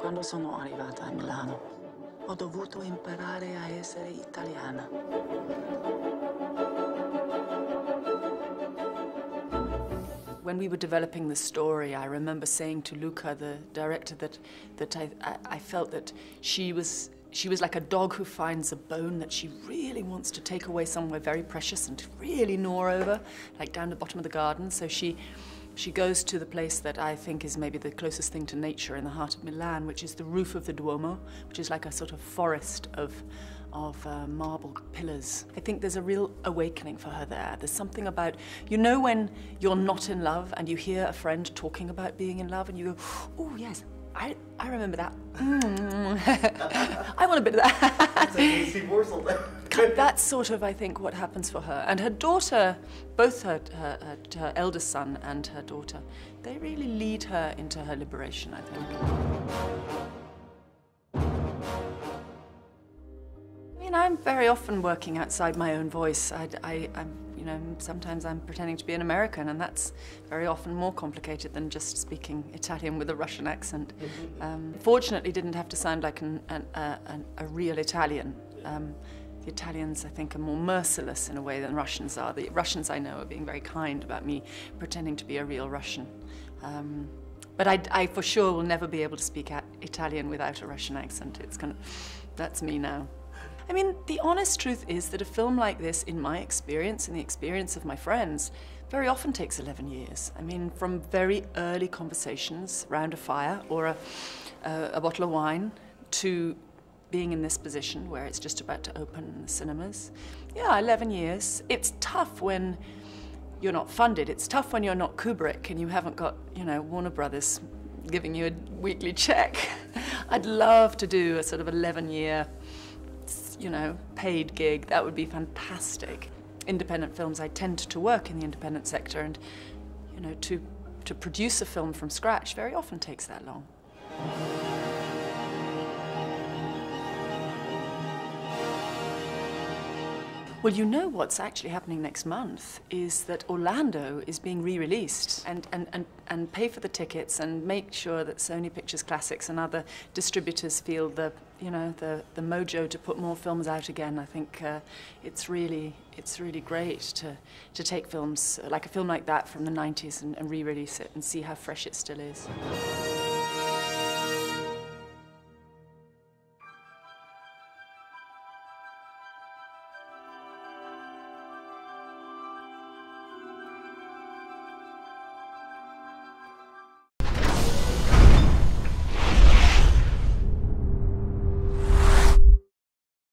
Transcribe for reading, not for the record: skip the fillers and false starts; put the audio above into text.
Quando sono arrivata a Milano, ho dovuto imparare a essere italiana. When we were developing the story, I remember saying to Luca, the director, that I felt that she was like a dog who finds a bone that she really wants to take away somewhere very precious and to really gnaw over, like down the bottom of the garden. So she goes to the place that I think is maybe the closest thing to nature in the heart of Milan, which is the roof of the Duomo, which is like a sort of forest of marble pillars. I think there's a real awakening for her there. There's something about, you know, when you're not in love and you hear a friend talking about being in love and you go, oh yes, I remember that. I want a bit of that. It's a tasty morsel. That's sort of, I think, what happens for her. And her daughter, both her eldest son and her daughter, they really lead her into her liberation, I think. I mean, I'm very often working outside my own voice. I'm, you know, sometimes I'm pretending to be an American, and that's very often more complicated than just speaking Italian with a Russian accent. Fortunately, didn't have to sound like a real Italian. The Italians, I think, are more merciless in a way than Russians are. The Russians, I know, are being very kind about me pretending to be a real Russian. But I for sure will never be able to speak Italian without a Russian accent. That's me now. I mean, the honest truth is that a film like this, in my experience, and the experience of my friends, very often takes 11 years. I mean, from very early conversations round a fire or a bottle of wine to being in this position where it's just about to open in the cinemas. Yeah, 11 years. It's tough when you're not funded. It's tough when you're not Kubrick and you haven't got, you know, Warner Brothers giving you a weekly check. I'd love to do a sort of 11-year, you know, paid gig. That would be fantastic. Independent films, I tend to work in the independent sector, and, you know, to produce a film from scratch very often takes that long. Well, you know what's actually happening next month is that Orlando is being re-released, and pay for the tickets and make sure that Sony Pictures Classics and other distributors feel the mojo to put more films out again. I think it's really great to take films like a film like that from the 90s and re-release it and see how fresh it still is.